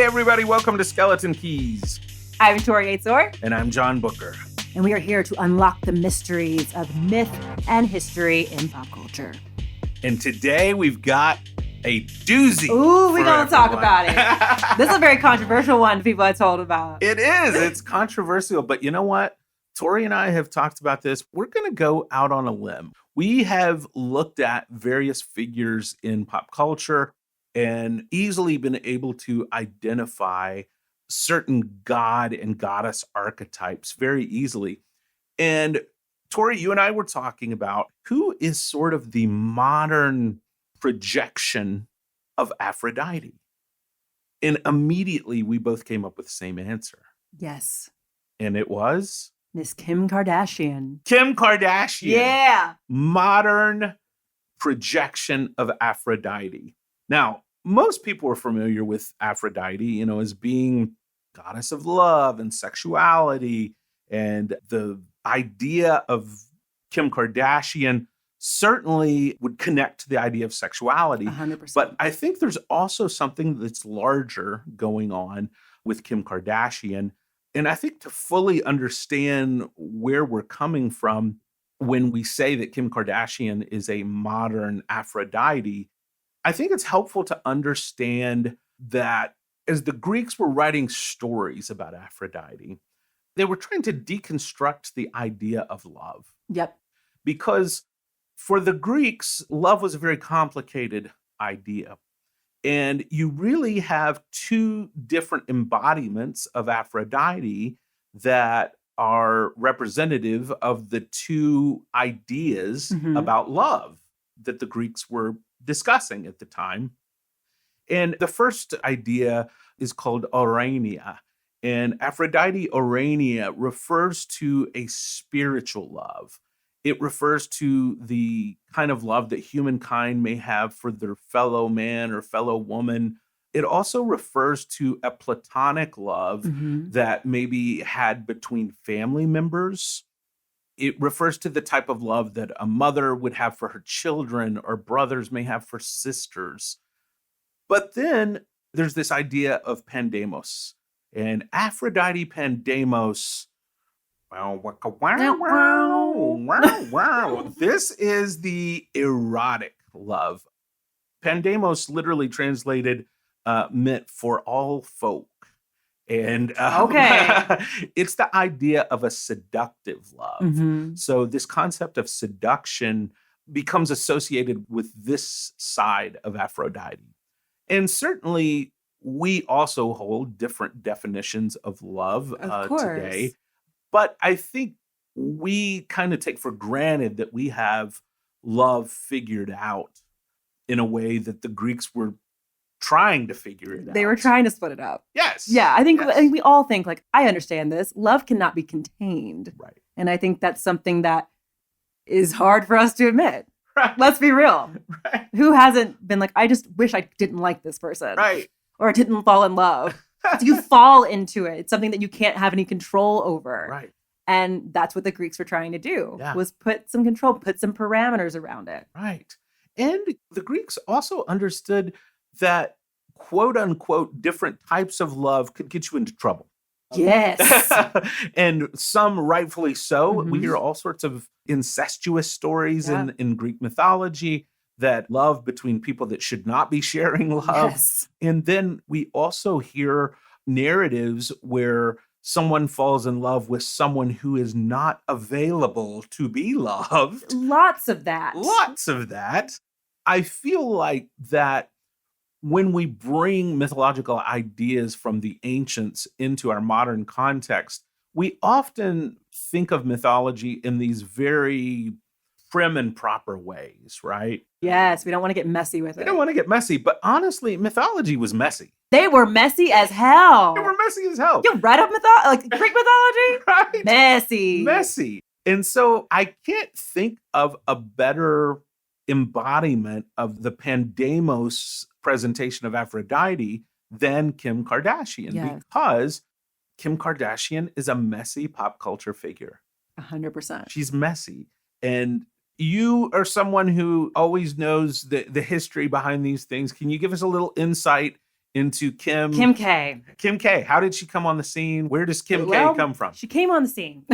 everybody. Welcome to Skeleton Keys. I'm Torri And I'm John Booker. And we are here to unlock the mysteries of myth and history in pop culture. And today we've got a doozy. Ooh, we're going to talk about it. This is a very controversial one people I told about. It is. It's controversial. But you know what? Torri and I have talked about this. We're going to go out on a limb. We have looked at various figures in pop culture and easily been able to identify certain god and goddess archetypes very easily. And Torri, you and I were talking about who is sort of the modern projection of Aphrodite. And immediately we both came up with the same answer. Yes. And it was? Miss Kim Kardashian. Kim Kardashian. Yeah. Modern projection of Aphrodite. Now, most people are familiar with Aphrodite, as being goddess of love and sexuality. And the idea of Kim Kardashian certainly would connect to the idea of sexuality. 100%. But I think there's also something that's larger going on with Kim Kardashian. And I think to fully understand where we're coming from when we say that Kim Kardashian is a modern Aphrodite, I think it's helpful to understand that as the Greeks were writing stories about Aphrodite, they were trying to deconstruct the idea of love. Yep. Because for the Greeks, love was a very complicated idea. And you really have two different embodiments of Aphrodite that are representative of the two ideas about love that the Greeks were discussing at the time. And the first idea is called Urania. And Aphrodite Urania refers to a spiritual love. It refers to the kind of love that humankind may have for their fellow man or fellow woman. It also refers to a platonic love that maybe had between family members. It refers to the type of love that a mother would have for her children or brothers may have for sisters. But then there's this idea of Pandemos. And Aphrodite Pandemos, this is the erotic love. Pandemos literally translated meant for all folk. And it's the idea of a seductive love. So this concept of seduction becomes associated with this side of Aphrodite. And certainly we also hold different definitions of love today. But I think we kind of take for granted that we have love figured out in a way that the Greeks were trying to figure it out. They were trying to split it up. Yes. Yeah, I think we all think, like, I understand this. Love cannot be contained. Right. And I think that's something that is hard for us to admit. Right. Let's be real. Right. Who hasn't been like, I just wish I didn't like this person. Right. Or I didn't fall in love. So you fall into it. It's something that you can't have any control over. Right. And that's what the Greeks were trying to do, Yeah. was put some control, put some parameters around it. Right. And the Greeks also understood that, quote unquote, different types of love could get you into trouble. Yes. And some rightfully so. We hear all sorts of incestuous stories in Greek mythology, that love between people that should not be sharing love. Yes. And then we also hear narratives where someone falls in love with someone who is not available to be loved. Lots of that. Lots of that. I feel like that when we bring mythological ideas from the ancients into our modern context, we often think of mythology in these very prim and proper ways, right? Yes, we don't want to get messy with it. We don't want to get messy, but honestly, mythology was messy. They were messy as hell. They were messy as hell. You read up like Greek mythology? Right? Messy. Messy. And so I can't think of a better embodiment of the Pandemos presentation of Aphrodite than Kim Kardashian, because Kim Kardashian is a messy pop culture figure. 100%. She's messy. And you are someone who always knows the history behind these things. Can you give us a little insight into Kim. Kim K. Kim K. How did she come on the scene? Where does Kim K come from? She came on the scene.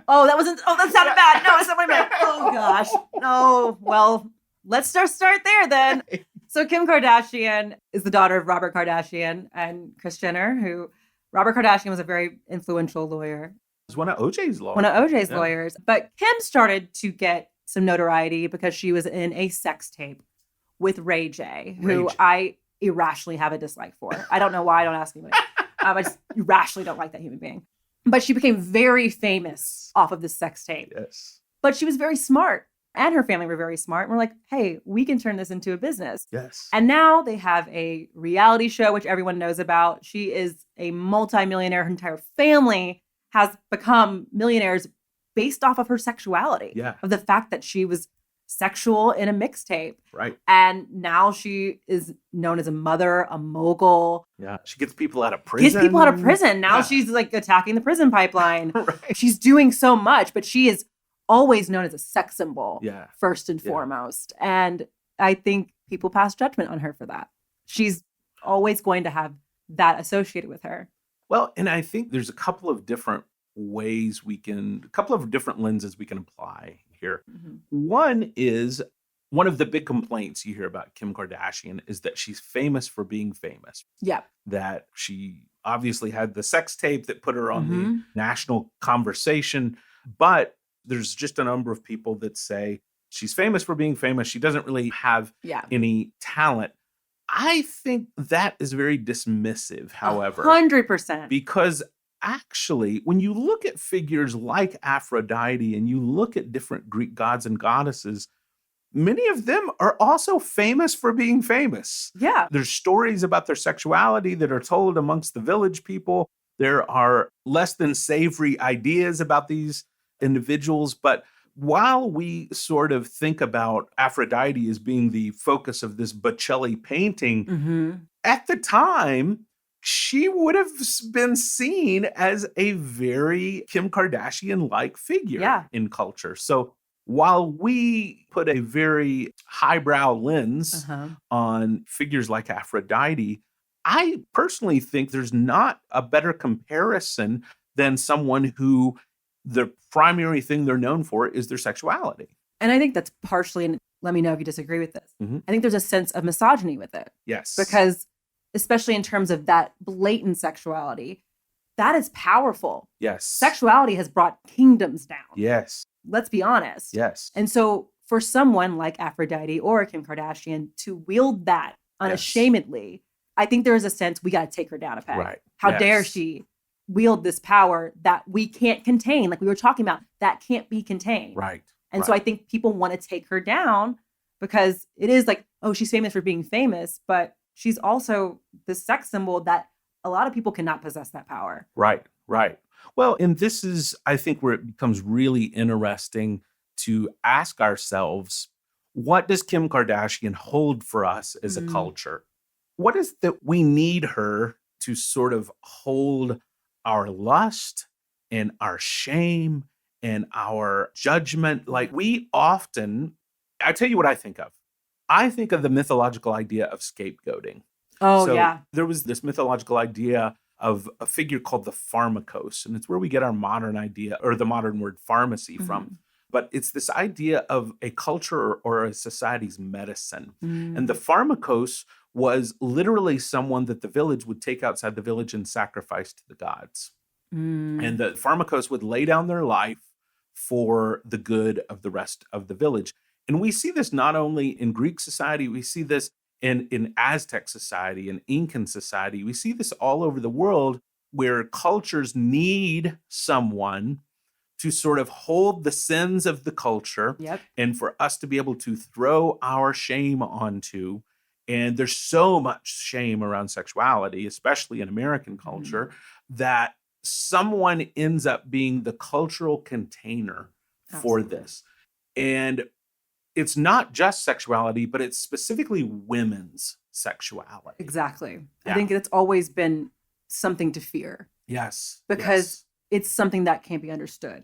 Oh, that sounded bad. No, that's not what I meant. Oh gosh. No. Well, let's start there then. So Kim Kardashian is the daughter of Robert Kardashian and Kris Jenner, who Robert Kardashian was a very influential lawyer. It was one of OJ's lawyers. One of OJ's lawyers. But Kim started to get some notoriety because she was in a sex tape with Ray J, who I irrationally have a dislike for. I don't know why. Don't ask me. I just irrationally don't like that human being. But she became very famous off of this sex tape. Yes. But she was very smart. And her family were very smart. And we're like, hey, we can turn this into a business. Yes. And now they have a reality show, which everyone knows about. She is a multimillionaire. Her entire family has become millionaires based off of her sexuality. Yeah. Of the fact that she was sexual in a mixtape. Right. And now she is known as a mother, a mogul. Yeah. She gets people out of prison. Gets people out of prison. Now she's like attacking the prison pipeline. Right. She's doing so much, but she is always known as a sex symbol, first and foremost. And I think people pass judgment on her for that. She's always going to have that associated with her. Well, and I think there's a couple of different ways a couple of different lenses we can apply here. Mm-hmm. One is, one of the big complaints you hear about Kim Kardashian is that she's famous for being famous. Yeah. That she obviously had the sex tape that put her on the national conversation, but there's just a number of people that say she's famous for being famous. She doesn't really have any talent. I think that is very dismissive, however. 100%. Because actually, when you look at figures like Aphrodite and you look at different Greek gods and goddesses, many of them are also famous for being famous. Yeah. There's stories about their sexuality that are told amongst the village people. There are less than savory ideas about these individuals. But while we sort of think about Aphrodite as being the focus of this Botticelli painting, at the time, she would have been seen as a very Kim Kardashian-like figure in culture. So while we put a very highbrow lens on figures like Aphrodite, I personally think there's not a better comparison than someone who the primary thing they're known for is their sexuality. And I think that's partially, and let me know if you disagree with this. I think there's a sense of misogyny with it. Yes. Because especially in terms of that blatant sexuality, that is powerful. Yes. Sexuality has brought kingdoms down. Yes. Let's be honest. Yes. And so for someone like Aphrodite or Kim Kardashian to wield that unashamedly, I think there is a sense we got to take her down a peg. Right. How dare she wield this power that we can't contain? Like we were talking about, that can't be contained. Right. And so I think people want to take her down because it is like, oh, she's famous for being famous, but she's also the sex symbol that a lot of people cannot possess that power. Right, right. Well, and this is, I think, where it becomes really interesting to ask ourselves, what does Kim Kardashian hold for us as a culture? What is that we need her to sort of hold our lust and our shame and our judgment? Like we often, I tell you what I think of. I think of the mythological idea of scapegoating. Oh, so there was this mythological idea of a figure called the pharmakos, and it's where we get our modern idea or the modern word pharmacy from. But it's this idea of a culture or a society's medicine. And the pharmakos was literally someone that the village would take outside the village and sacrifice to the gods. And the pharmakos would lay down their life for the good of the rest of the village. And we see this not only in Greek society, we see this in Aztec society, in Incan society. We see this all over the world where cultures need someone to sort of hold the sins of the culture and for us to be able to throw our shame onto. And there's so much shame around sexuality, especially in American culture, that someone ends up being the cultural container for this. And it's not just sexuality, but it's specifically women's sexuality. Exactly. I think it's always been something to fear. Yes. Because it's something that can't be understood.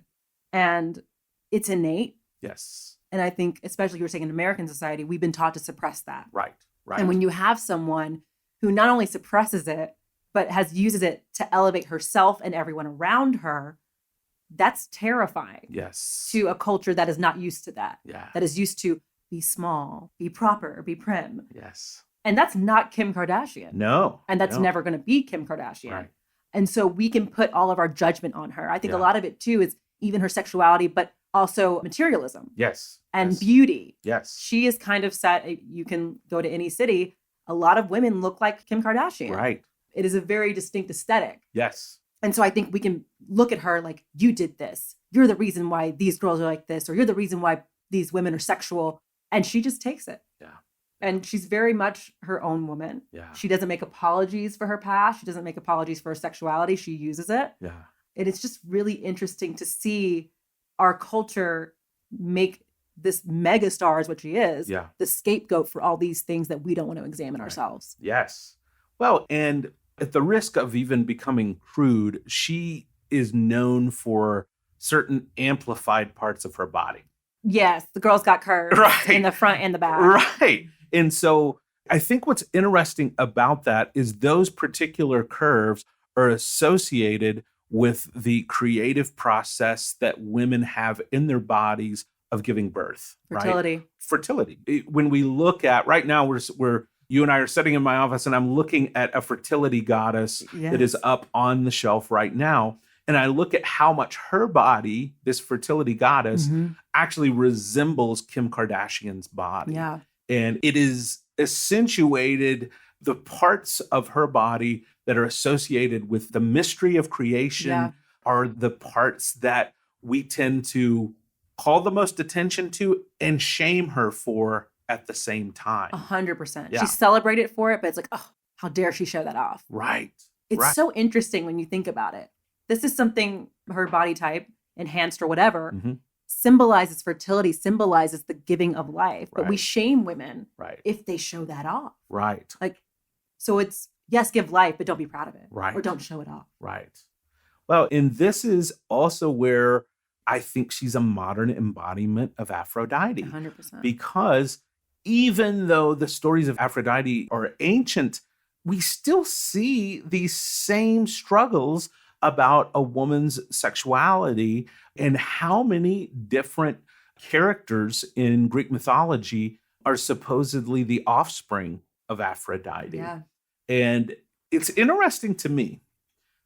And it's innate. Yes. And I think, especially you were saying in American society, we've been taught to suppress that. Right. Right. And when you have someone who not only suppresses it, but uses it to elevate herself and everyone around her, that's terrifying. Yes. To a culture that is not used to that. Yeah. That is used to be small, be proper, be prim. Yes. And that's not Kim Kardashian. No. And that's no. never going to be Kim Kardashian. Right. And so we can put all of our judgment on her. I think Yeah. a lot of it too is even her sexuality, but also materialism. Yes. And yes. beauty. Yes. She is kind of set. You can go to any city. A lot of women look like Kim Kardashian. Right. It is a very distinct aesthetic. Yes. And so I think we can look at her like, you did this. You're the reason why these girls are like this, or you're the reason why these women are sexual. And she just takes it. Yeah. And she's very much her own woman. Yeah. She doesn't make apologies for her past. She doesn't make apologies for her sexuality. She uses it. Yeah. And it's just really interesting to see our culture make this mega star, is what she is, Yeah. the scapegoat for all these things that we don't want to examine Right. ourselves. Yes. Well, and at the risk of even becoming crude, she is known for certain amplified parts of her body. Yes, the girl's got curves Right. in the front and the back. Right. And so I think what's interesting about that is those particular curves are associated with the creative process that women have in their bodies of giving birth. Fertility. Right? Fertility. When we look at, right now, we're you and I are sitting in my office and I'm looking at a fertility goddess that is up on the shelf right now. And I look at how much her body, this fertility goddess, actually resembles Kim Kardashian's body. Yeah. And it is accentuated the parts of her body that are associated with the mystery of creation are the parts that we tend to call the most attention to and shame her for at the same time. 100%. Yeah. She's celebrated for it, but it's like, oh, how dare she show that off? Right. It's right. so interesting when you think about it. This is something, her body type, enhanced or whatever, symbolizes fertility, symbolizes the giving of life. But we shame women if they show that off. Right. Like, so it's, yes, give life, but don't be proud of it. Right. Or don't show it off. Right. Well, and this is also where I think she's a modern embodiment of Aphrodite. 100%. Because even though the stories of Aphrodite are ancient, we still see these same struggles about a woman's sexuality and how many different characters in Greek mythology are supposedly the offspring of Aphrodite. Yeah. And it's interesting to me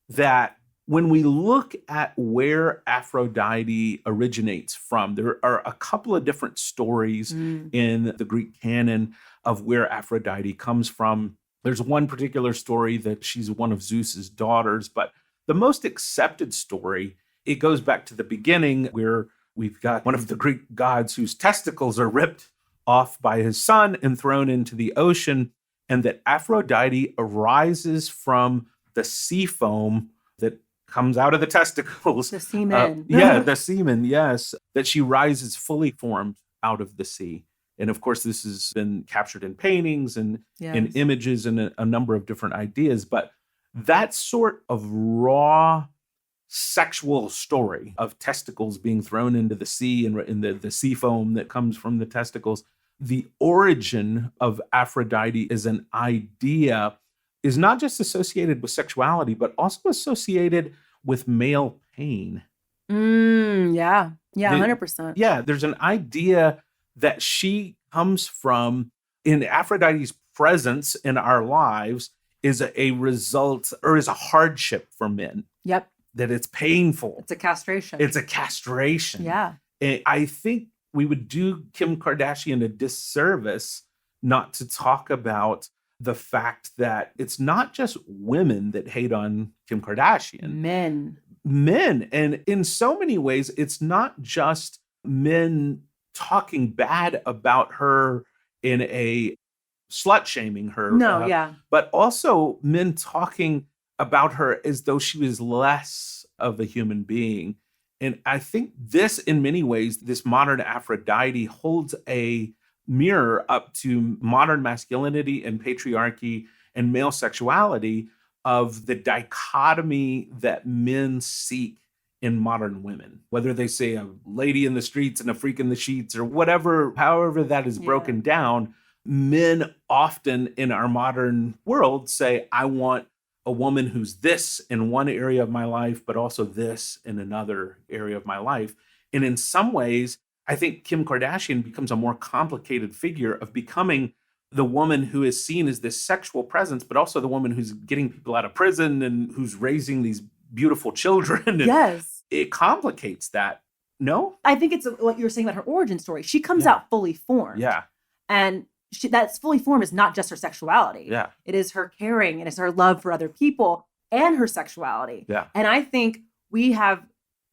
that when we look at where Aphrodite originates from, there are a couple of different stories in the Greek canon of where Aphrodite comes from. There's one particular story that she's one of Zeus's daughters, but the most accepted story, it goes back to the beginning where we've got one of the Greek gods whose testicles are ripped off by his son and thrown into the ocean, and that Aphrodite arises from the sea foam that comes out of the testicles. The semen. The semen, yes. That she rises fully formed out of the sea. And of course, this has been captured in paintings and in images and a number of different ideas. But that sort of raw sexual story of testicles being thrown into the sea and in the sea foam that comes from the testicles, the origin of Aphrodite as an idea is not just associated with sexuality, but also associated with male pain. Yeah, 100%. Yeah, there's an idea that she comes from, in Aphrodite's presence in our lives is a result or is a hardship for men. Yep. That it's painful. It's a castration. It's a castration. Yeah. And I think we would do Kim Kardashian a disservice not to talk about the fact that it's not just women that hate on Kim Kardashian. Men. And in so many ways, it's not just men talking bad about her in a slut shaming her. But also men talking about her as though she was less of a human being. And I think this, in many ways, this modern Aphrodite holds a mirror up to modern masculinity and patriarchy and male sexuality of the dichotomy that men seek in modern women, whether they say a lady in the streets and a freak in the sheets or whatever, however that is broken down. men often in our modern world say, I want a woman who's this in one area of my life, but also this in another area of my life. And in some ways, I think Kim Kardashian becomes a more complicated figure of becoming the woman who is seen as this sexual presence, but also the woman who's getting people out of prison and who's raising these beautiful children. And Yes. it complicates that. No? I think it's what you were saying about her origin story. She comes out fully formed. Yeah. And that's fully formed is not just her sexuality. Yeah. It is her caring and it's her love for other people and her sexuality. Yeah. And I think we have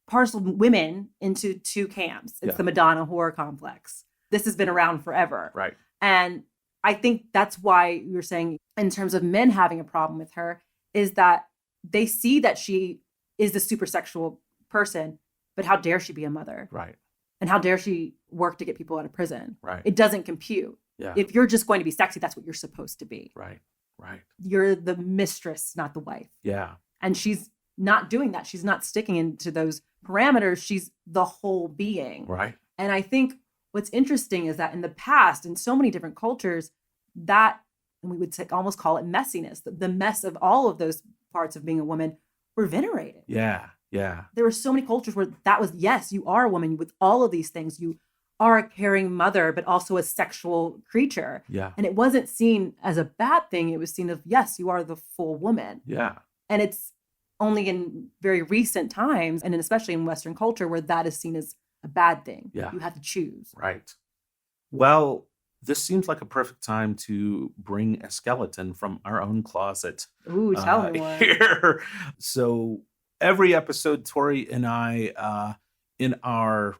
parceled women into two camps. It's the Madonna whore complex. This has been around forever. Right. And I think that's why you're saying in terms of men having a problem with her is that they see that she is the super sexual person, but how dare she be a mother? Right. And how dare she work to get people out of prison? Right. It doesn't compute. Yeah. If you're just going to be sexy, that's what you're supposed to be. Right. Right. You're the mistress, not the wife. Yeah. And she's not doing that. She's not sticking into those parameters. She's the whole being. Right. And I think what's interesting is that in the past, in so many different cultures, that, and we would almost call it messiness, the mess of all of those parts of being a woman were venerated. Yeah. Yeah. There were so many cultures where that was, yes, you are a woman with all of these things. You are a caring mother, but also a sexual creature. Yeah. And it wasn't seen as a bad thing. It was seen as, yes, you are the full woman. Yeah. And it's only in very recent times, and especially in Western culture, where that is seen as a bad thing. Yeah. You have to choose. Right. Well, this seems like a perfect time to bring a skeleton from our own closet. Ooh, tell me one. Here. So every episode, Torri and I, in our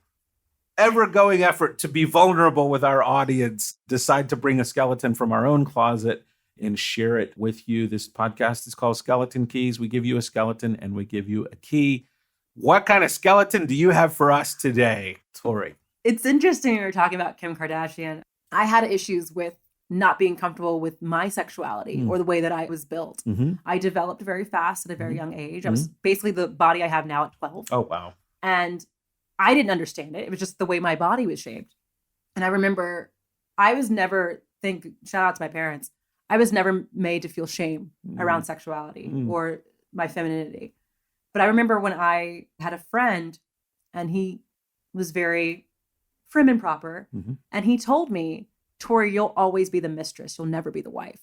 ever-going effort to be vulnerable with our audience, decide to bring a skeleton from our own closet and share it with you. This podcast is called Skeleton Keys. We give you a skeleton and we give you a key. What kind of skeleton do you have for us today, Torri? It's interesting you're talking about Kim Kardashian. I had issues with not being comfortable with my sexuality or the way that I was built. Mm-hmm. I developed very fast at a very young age. I was basically the body I have now at 12. Oh, wow. And I didn't understand it. It was just the way my body was shaped. And I remember I was never, shout out to my parents, I was never made to feel shame around sexuality or my femininity. But I remember when I had a friend and he was very prim and proper. And he told me, Torri, you'll always be the mistress. You'll never be the wife.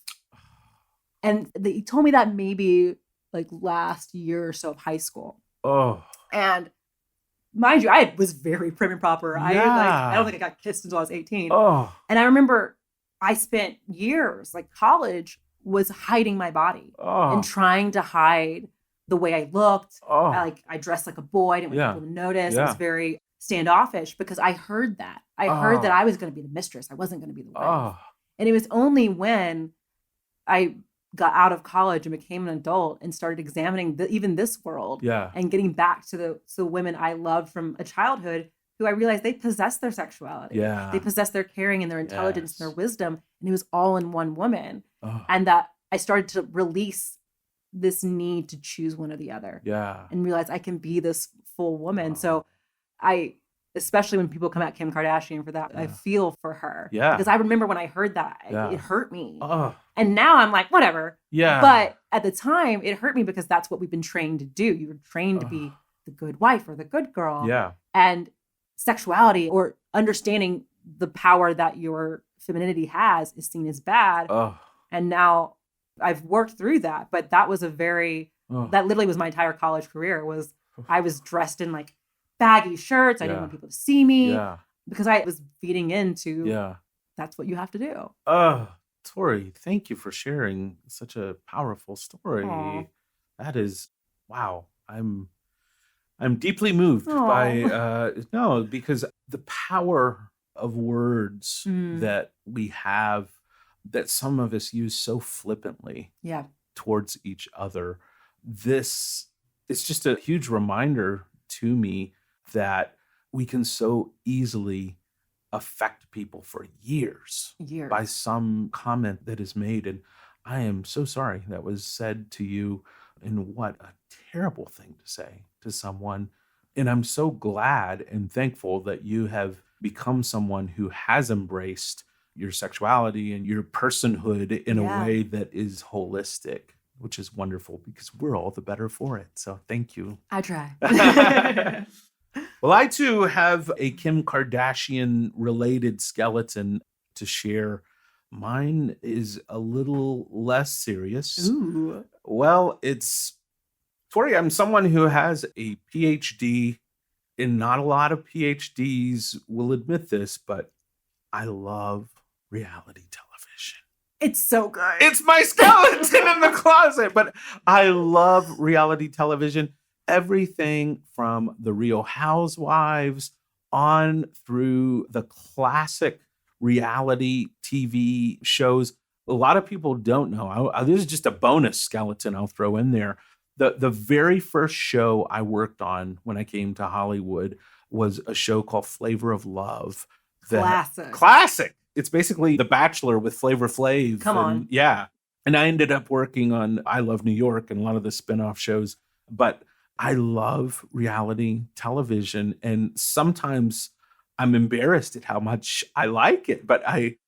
And he told me that maybe like last year or so of high school. Oh. And mind you, I was very prim and proper. Yeah. I don't think I got kissed until I was 18. Oh. And I remember I spent years, like college, was hiding my body and trying to hide the way I looked. I dressed like a boy. I didn't want people to notice. I was very standoffish because I heard that. I heard that I was going to be the mistress. I wasn't going to be the wife. And it was only when I got out of college and became an adult and started examining even this world and getting back to the women I loved from a childhood who I realized they possess their sexuality. Yeah. They possess their caring and their intelligence and their wisdom. And it was all in one woman. And that I started to release this need to choose one or the other. Yeah. And realize I can be this full woman. So especially when people come at Kim Kardashian for that, I feel for her. Yeah. Because I remember when I heard that, it hurt me. Oh. And now I'm like, whatever. Yeah. But at the time, it hurt me because that's what we've been trained to do. You were trained to be the good wife or the good girl. Yeah. And sexuality or understanding the power that your femininity has is seen as bad. And now I've worked through that. But that was that literally was my entire college career. I was dressed in like baggy shirts. I didn't want people to see me because I was feeding into that's what you have to do. Torri, thank you for sharing such a powerful story. Aww. That is, wow. I'm deeply moved by because the power of words that we have that some of us use so flippantly towards each other. This is just a huge reminder to me that we can so easily affect people for years by some comment that is made. And I am so sorry that was said to you, and what a terrible thing to say to someone. And I'm so glad and thankful that you have become someone who has embraced your sexuality and your personhood in a Yeah. way that is holistic, which is wonderful because we're all the better for it. So thank you. I try. Well, I too have a Kim Kardashian related skeleton to share. Mine is a little less serious. Ooh. Well, Torri, I'm someone who has a PhD, and not a lot of PhDs will admit this, but I love reality television. It's so good. It's my skeleton in the closet, but I love reality television. Everything from the Real Housewives on through the classic reality TV shows. A lot of people don't know. This is just a bonus skeleton I'll throw in there. The very first show I worked on when I came to Hollywood was a show called Flavor of Love. Classic. It's basically The Bachelor with Flavor Flav. Come on. Yeah. And I ended up working on I Love New York and a lot of the spinoff shows. But I love reality television. And sometimes I'm embarrassed at how much I like it. But I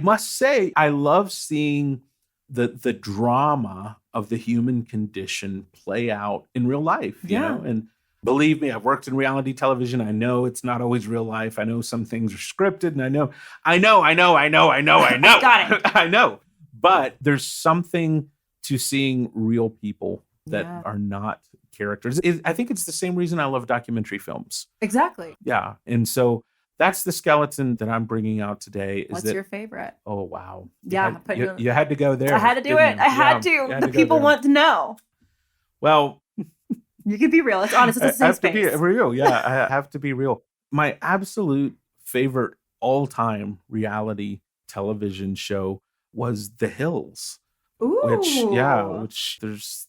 must say, I love seeing the drama of the human condition play out in real life, you know? And believe me, I've worked in reality television. I know it's not always real life. I know some things are scripted, and I know. Got it. I know. But there's something to seeing real people that are not characters. I think it's the same reason I love documentary films. Exactly. Yeah. And so that's the skeleton that I'm bringing out today. What's your favorite? Oh, wow. Yeah. You had to go there. I had to do it. I had to. The people want to know. Well, you can be real. It's honest. It's a safe space. I have to be real. Yeah, I have to be real. My absolute favorite all-time reality television show was The Hills. Ooh. Which there's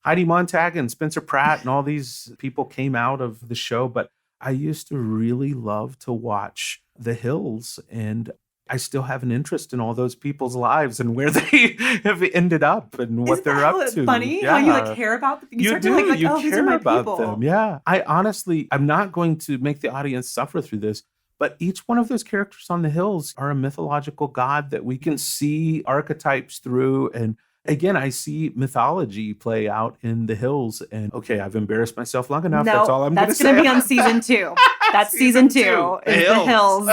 Heidi Montag and Spencer Pratt and all these people came out of the show. But I used to really love to watch The Hills, and I still have an interest in all those people's lives and where they have ended up and what they're up to. Funny how you care about them. You start to like, oh, these are my people. Them. Yeah. I'm not going to make the audience suffer through this, but each one of those characters on The Hills are a mythological god that we can see archetypes through. And again, I see mythology play out in The Hills. And okay, I've embarrassed myself long enough. That's all I'm going to say. That's going to be on season 2. That's season 2 is The Hills.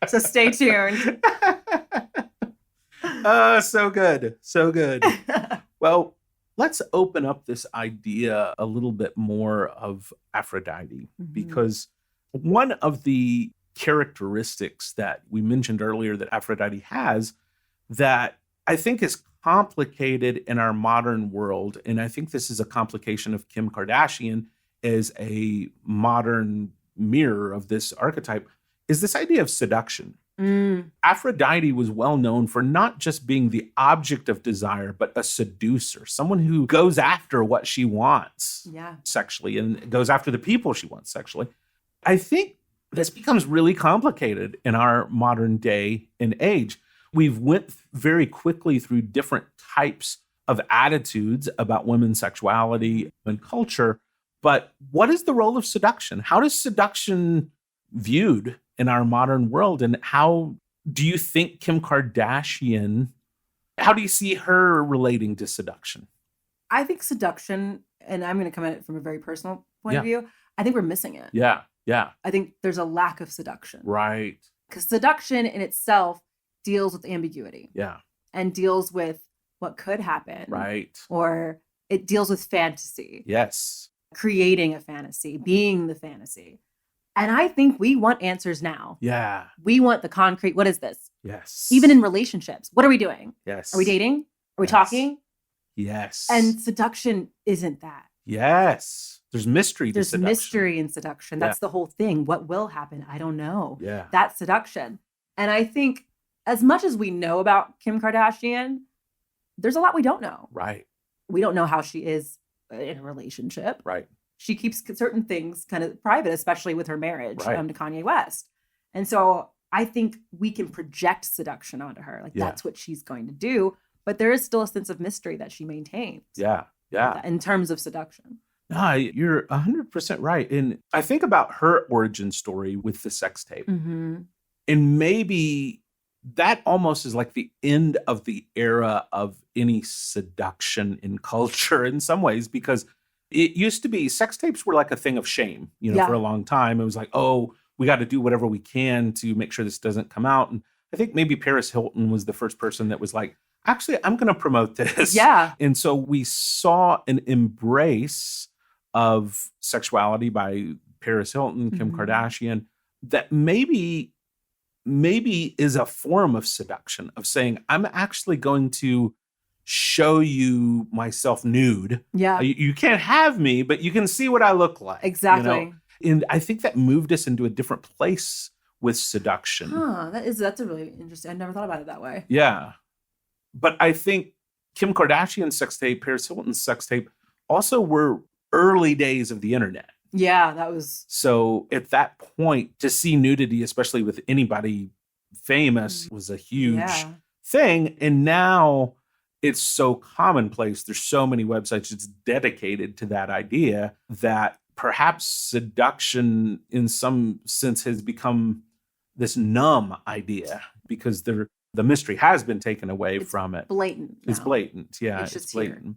So stay tuned. So good. So good. Well, let's open up this idea a little bit more of Aphrodite, because one of the characteristics that we mentioned earlier that Aphrodite has that I think is complicated in our modern world, and I think this is a complication of Kim Kardashian as a modern mirror of this archetype, is this idea of seduction. Aphrodite was well known for not just being the object of desire, but a seducer, someone who goes after what she wants sexually and goes after the people she wants sexually. I think this becomes really complicated in our modern day and age. We've went very quickly through different types of attitudes about women's sexuality and culture. But what is the role of seduction? How is seduction viewed in our modern world? And how do you think Kim Kardashian, how do you see her relating to seduction? I think seduction, and I'm going to come at it from a very personal point of view, I think we're missing it. Yeah. I think there's a lack of seduction. Right. Because seduction in itself deals with ambiguity. Yeah. And deals with what could happen. Right. Or it deals with fantasy. Yes. Creating a fantasy, being the fantasy. And I think we want answers now. Yeah. We want the concrete. What is this? Yes. Even in relationships. What are we doing? Yes. Are we dating? Are we talking? Yes. And seduction isn't that. Yes. There's mystery to seduction. There's mystery in seduction. That's the whole thing. What will happen? I don't know. Yeah. That's seduction. And I think as much as we know about Kim Kardashian, there's a lot we don't know. Right. We don't know how she is in a relationship. Right. She keeps certain things kind of private, especially with her marriage to Kanye West. And so I think we can project seduction onto her. Like that's what she's going to do. But there is still a sense of mystery that she maintains. Yeah. In terms of seduction. No, you're 100% right. And I think about her origin story with the sex tape. Mm-hmm. And maybe that almost is like the end of the era of any seduction in culture in some ways, because it used to be sex tapes were like a thing of shame, for a Yeah. long time. It was like, oh, we got to do whatever we can to make sure this doesn't come out. And I think maybe Paris Hilton was the first person that was like, actually, I'm going to promote this. Yeah. And so we saw an embrace of sexuality by Paris Hilton, Kim Mhm. Kardashian, that maybe is a form of seduction, of saying, I'm actually going to show you myself nude. Yeah. You can't have me, but you can see what I look like. Exactly. And I think that moved us into a different place with seduction. That's a really interesting. I never thought about it that way. Yeah. But I think Kim Kardashian's sex tape, Paris Hilton's sex tape also were early days of the internet. Yeah, that was. So at that point, to see nudity, especially with anybody famous, was a huge thing. And now it's so commonplace. There's so many websites it's dedicated to that idea that perhaps seduction in some sense has become this numb idea, because the mystery has been taken away from it. Blatant. It's blatant. Yeah, it's blatant. Here.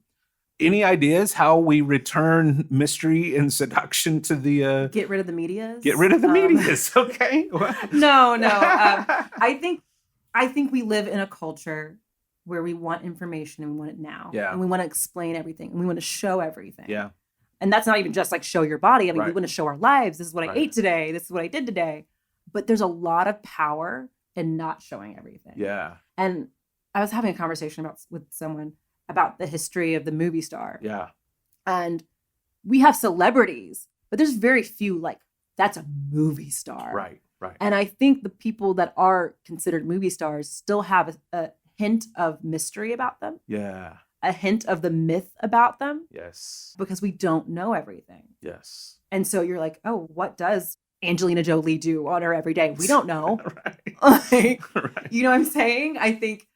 Any ideas how we return mystery and seduction to the... Get rid of the medias? Get rid of the medias, okay. No. I think we live in a culture where we want information and we want it now. Yeah. And we want to explain everything and we want to show everything. Yeah. And that's not even just like show your body. I mean, we want to show our lives. This is what I ate today. This is what I did today. But there's a lot of power in not showing everything. Yeah. And I was having a conversation with someone about the history of the movie star. Yeah. And we have celebrities, but there's very few like, that's a movie star. Right. And I think the people that are considered movie stars still have a hint of mystery about them. Yeah. A hint of the myth about them. Yes. Because we don't know everything. Yes. And so you're like, oh, what does Angelina Jolie do on her every day? We don't know. Right. You know what I'm saying? I think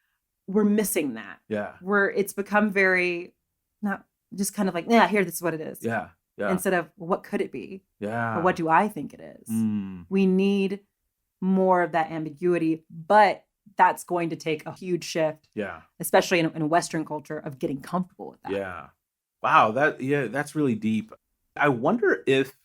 we're missing that. Yeah. It's become very, not just kind of like, yeah, here, this is what it is. Yeah. Yeah. Instead of what could it be? Yeah. Or what do I think it is? We need more of that ambiguity, but that's going to take a huge shift. Yeah. Especially in a Western culture of getting comfortable with that. Yeah. Wow. That's really deep. I wonder if,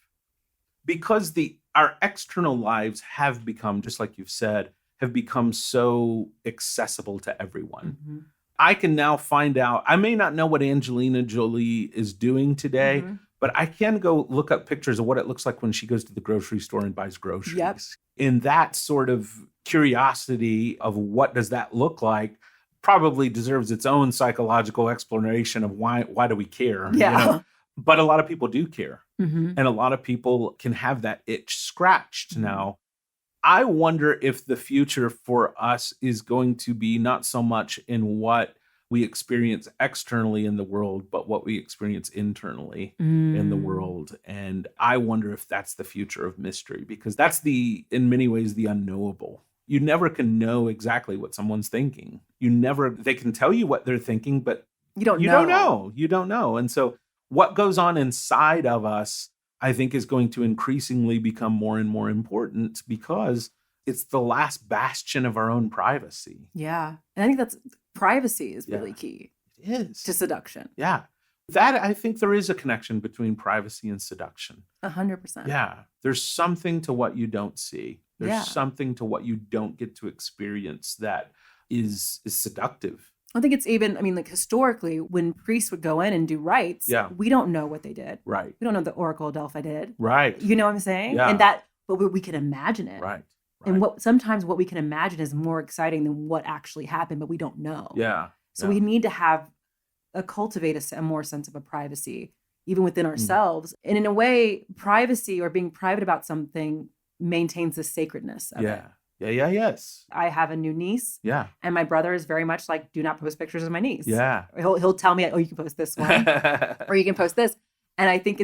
because our external lives have become, just like you've said, have become so accessible to everyone. Mm-hmm. I can now find out, I may not know what Angelina Jolie is doing today, but I can go look up pictures of what it looks like when she goes to the grocery store and buys groceries. Yep. And that sort of curiosity of what does that look like probably deserves its own psychological explanation of why do we care? Yeah. But a lot of people do care. Mm-hmm. And a lot of people can have that itch scratched now. I wonder if the future for us is going to be not so much in what we experience externally in the world, but what we experience internally in the world. And I wonder if that's the future of mystery, because that's in many ways, the unknowable. You never can know exactly what someone's thinking. They can tell you what they're thinking, but you don't know. And so what goes on inside of us, I think, is going to increasingly become more and more important, because it's the last bastion of our own privacy. Yeah. And I think privacy is really key. It is. To seduction. Yeah. I think there is a connection between privacy and seduction. 100%. Yeah. There's something to what you don't see. There's something to what you don't get to experience that is seductive. I think it's even, like historically, when priests would go in and do rites, we don't know what they did. Right. We don't know what the Oracle of Delphi did. Right. You know what I'm saying? Yeah. And but we can imagine it. Right. And sometimes what we can imagine is more exciting than what actually happened, but we don't know. Yeah. So we need to cultivate a more sense of a privacy, even within ourselves. And in a way, privacy or being private about something maintains the sacredness of it. Yes. I have a new niece. Yeah. And my brother is very much like, do not post pictures of my niece. Yeah. He'll tell me, oh, you can post this one or you can post this. And I think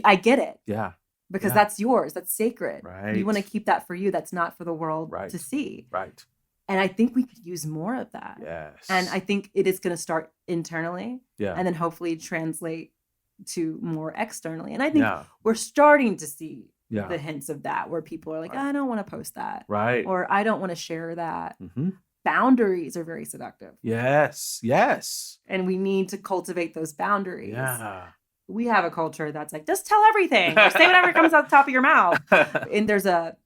I get it. Yeah. Because that's yours. That's sacred. Right. You want to keep that for you. That's not for the world to see. Right. And I think we could use more of that. Yes. And I think it is going to start internally. Yeah. And then hopefully translate to more externally. And I think we're starting to see the hints of that, where people are like, I don't want to post that. Right. Or I don't want to share that. Mm-hmm. Boundaries are very seductive. Yes. Yes. And we need to cultivate those boundaries. Yeah. We have a culture that's like, just tell everything or say whatever comes out the top of your mouth. And there's a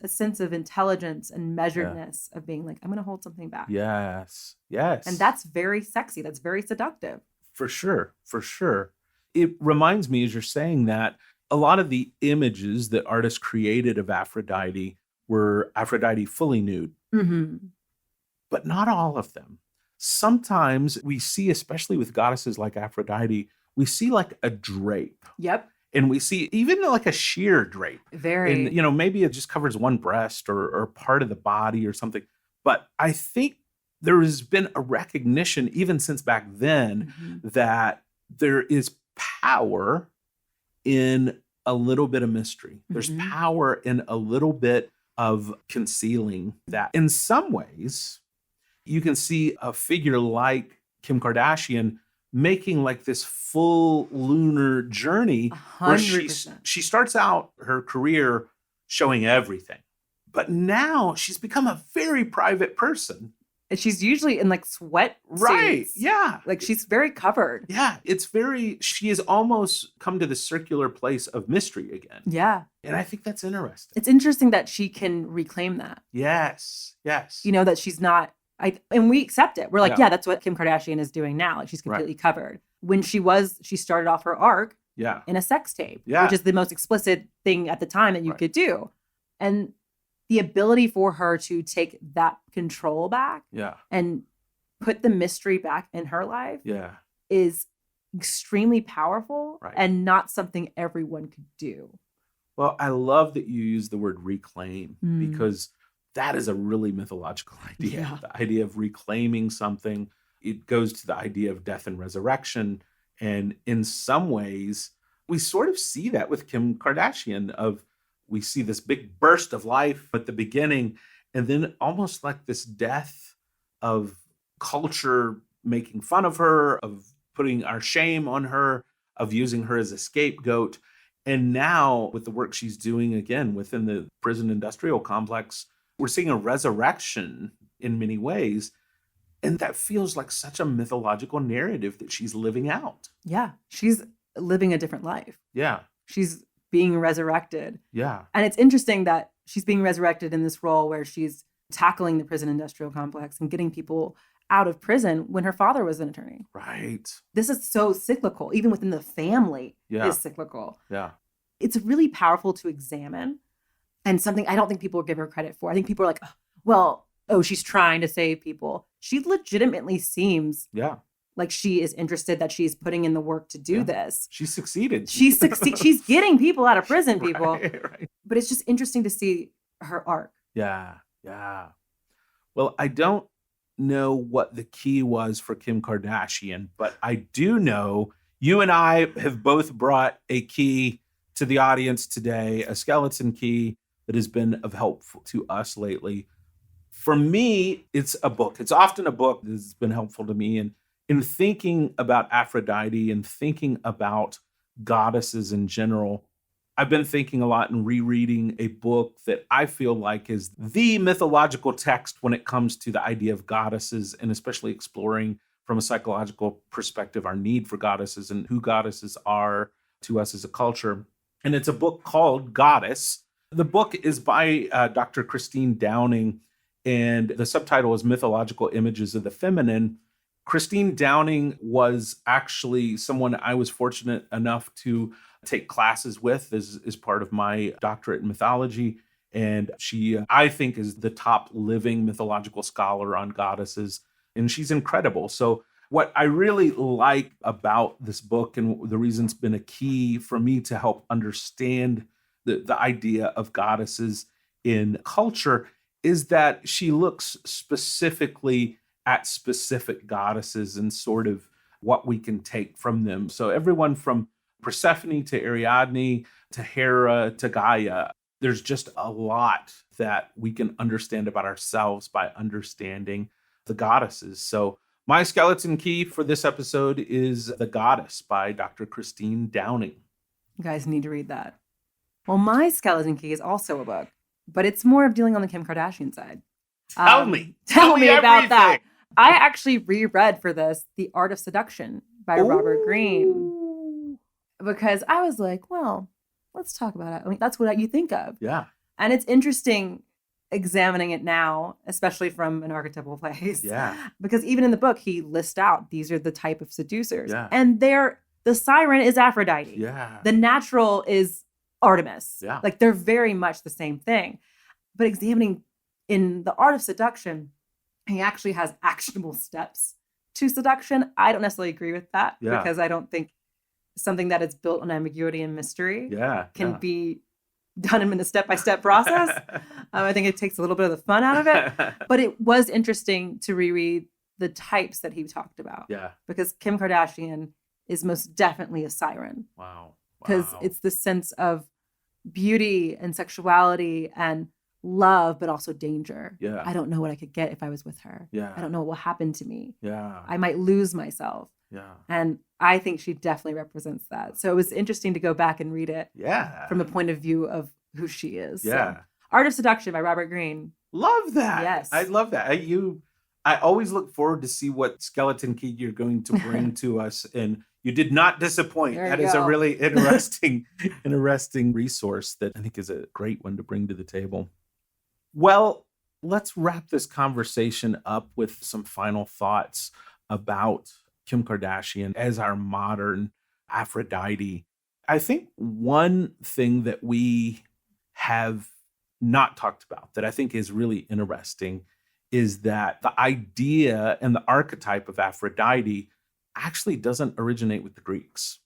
sense of intelligence and measuredness of being like, I'm going to hold something back. Yes. Yes. And that's very sexy. That's very seductive. For sure. For sure. It reminds me, as you're saying that, a lot of the images that artists created of Aphrodite were Aphrodite fully nude. Mm-hmm. But not all of them. Sometimes we see, especially with goddesses like Aphrodite, we see like a drape. Yep. And we see even like a sheer drape. Very. And, maybe it just covers one breast or part of the body or something. But I think there has been a recognition, even since back then, that there is power in a little bit of mystery. There's power in a little bit of concealing that. In some ways, you can see a figure like Kim Kardashian making like this full lunar journey 100%. where she starts out her career showing everything. But now she's become a very private person. And she's usually in like sweat Right. suits. Yeah. Like she's very covered. Yeah. She has almost come to the circular place of mystery again. Yeah. And I think that's interesting. It's interesting that she can reclaim that. Yes. Yes. That she's not, and we accept it. We're like, yeah, that's what Kim Kardashian is doing now. Like she's completely covered. When she started off her arc in a sex tape, which is the most explicit thing at the time that you could do. And the ability for her to take that control back and put the mystery back in her life is extremely powerful and not something everyone could do. Well, I love that you use the word reclaim because that is a really mythological idea. Yeah. The idea of reclaiming something. It goes to the idea of death and resurrection. And in some ways, we sort of see that with Kim Kardashian we see this big burst of life at the beginning, and then almost like this death of culture making fun of her, of putting our shame on her, of using her as a scapegoat. And now with the work she's doing again within the prison industrial complex, we're seeing a resurrection in many ways. And that feels like such a mythological narrative that she's living out. Yeah. She's living a different life. Yeah. She's being resurrected. Yeah. And it's interesting that she's being resurrected in this role where she's tackling the prison industrial complex and getting people out of prison when her father was an attorney. Right. This is so cyclical. Even within the family is cyclical. Yeah. It's really powerful to examine and something I don't think people give her credit for. I think people are like, she's trying to save people. She legitimately seems like she is interested, that she's putting in the work to do this. She succeeded. She's getting people out of prison, people. Right. But it's just interesting to see her arc. Yeah. Yeah. Well, I don't know what the key was for Kim Kardashian, but I do know you and I have both brought a key to the audience today, a skeleton key that has been of help to us lately. For me, it's a book. It's often a book that has been helpful to me. And in thinking about Aphrodite and thinking about goddesses in general, I've been thinking a lot and rereading a book that I feel like is the mythological text when it comes to the idea of goddesses, and especially exploring from a psychological perspective our need for goddesses and who goddesses are to us as a culture. And it's a book called Goddess. The book is by Dr. Christine Downing, and the subtitle is Mythological Images of the Feminine. Christine Downing was actually someone I was fortunate enough to take classes with as part of my doctorate in mythology. And she, I think, is the top living mythological scholar on goddesses. And she's incredible. So what I really like about this book, and the reason it's been a key for me to help understand the idea of goddesses in culture, is that she looks specifically at specific goddesses and sort of what we can take from them. So everyone from Persephone to Ariadne to Hera to Gaia, there's just a lot that we can understand about ourselves by understanding the goddesses. So my skeleton key for this episode is The Goddess by Dr. Christine Downing. You guys need to read that. Well, my skeleton key is also a book, but it's more of dealing on the Kim Kardashian side. Tell me about that. everything. I actually reread for this The Art of Seduction by Robert Greene, Ooh. because I was like, well, let's talk about it. I mean, that's what you think of. Yeah. And it's interesting examining it now, especially from an archetypal place. Yeah. Because even in the book, he lists out these are the type of seducers. Yeah. And the siren is Aphrodite. Yeah. The natural is Artemis. Yeah. Like they're very much the same thing. But examining in The Art of Seduction, he actually has actionable steps to seduction. I don't necessarily agree with that because I don't think something that is built on ambiguity and mystery can be done in a step-by-step process. I think it takes a little bit of the fun out of it. But it was interesting to reread the types that he talked about. Yeah. Because Kim Kardashian is most definitely a siren. Wow. Because it's the sense of beauty and sexuality and love, but also danger. Yeah. I don't know what I could get if I was with her. Yeah. I don't know what will happen to me. Yeah. I might lose myself. Yeah. And I think she definitely represents that. So it was interesting to go back and read it from the point of view of who she is. Yeah. So, Art of Seduction by Robert Greene. Love that. Yes. I love that. I always look forward to see what skeleton key you're going to bring to us. And you did not disappoint. That is a really interesting resource that I think is a great one to bring to the table. Well, let's wrap this conversation up with some final thoughts about Kim Kardashian as our modern Aphrodite. I think one thing that we have not talked about that I think is really interesting is that the idea and the archetype of Aphrodite actually doesn't originate with the Greeks.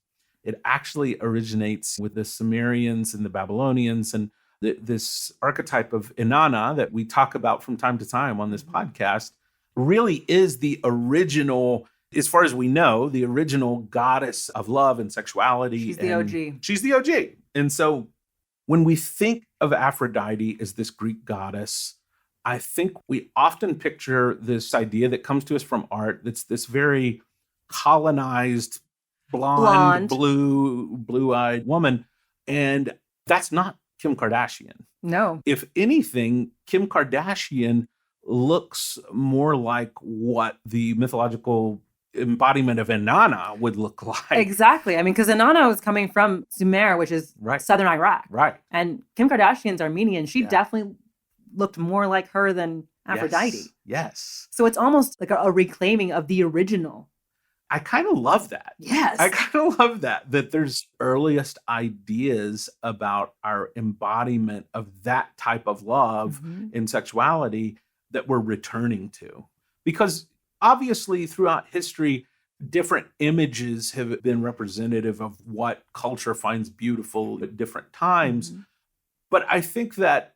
It actually originates with the Sumerians and the Babylonians, and this archetype of Inanna that we talk about from time to time on this podcast really is the original, as far as we know, the original goddess of love and sexuality. She's the OG. She's the OG. And so when we think of Aphrodite as this Greek goddess, I think we often picture this idea that comes to us from art that's this very colonized, blonde. blue-eyed woman. And that's not Kim Kardashian. No. If anything, Kim Kardashian looks more like what the mythological embodiment of Inanna would look like. Exactly. I mean, because Inanna was coming from Sumer, which is southern Iraq. Right. And Kim Kardashian's Armenian. She definitely looked more like her than Aphrodite. Yes. So it's almost like a reclaiming of the original. I kind of love that. Yes. I kind of love that there's earliest ideas about our embodiment of that type of love in sexuality that we're returning to. Because obviously throughout history, different images have been representative of what culture finds beautiful at different times. But I think that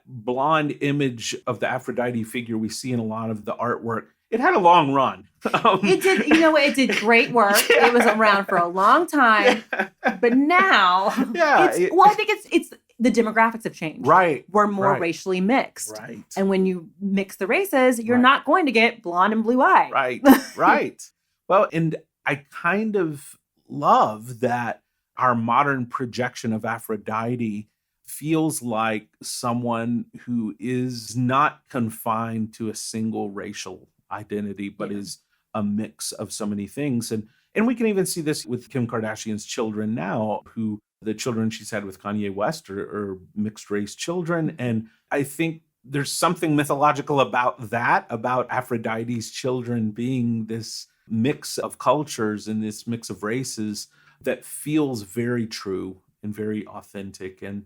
blonde image of the Aphrodite figure we see in a lot of the artwork, it had a long run. It did, it did great work. It was around for a long time. But now, I think it's the demographics have changed. Right. We're more racially mixed. Right. And when you mix the races, you're not going to get blonde and blue eye. Right. Right. Well, and I kind of love that our modern projection of Aphrodite feels like someone who is not confined to a single racial identity, but is a mix of so many things. And we can even see this with Kim Kardashian's children now, who the children she's had with Kanye West are mixed race children. And I think there's something mythological about that, about Aphrodite's children being this mix of cultures and this mix of races that feels very true and very authentic. And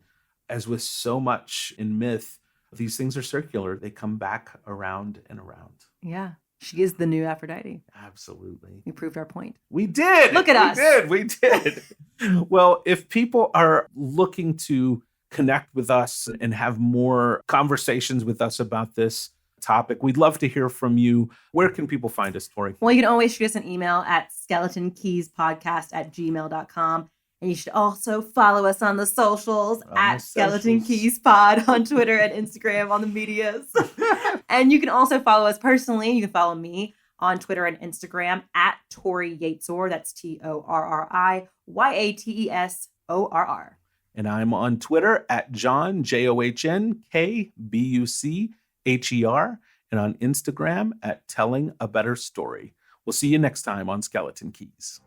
as with so much in myth, these things are circular. They come back around and around. Yeah. She is the new Aphrodite. Absolutely. We proved our point. We did. Look at us. We did. Well, if people are looking to connect with us and have more conversations with us about this topic, we'd love to hear from you. Where can people find us, Torri? Well, you can always shoot us an email at skeletonkeys@gmail.com. And you should also follow us on the socials at Skeleton Keys Pod on Twitter and Instagram on the medias. And you can also follow us personally. You can follow me on Twitter and Instagram at Torri Yatesor. That's TorriYatesor. And I'm on Twitter at John, JohnKBucher, and on Instagram at Telling a Better Story. We'll see you next time on Skeleton Keys.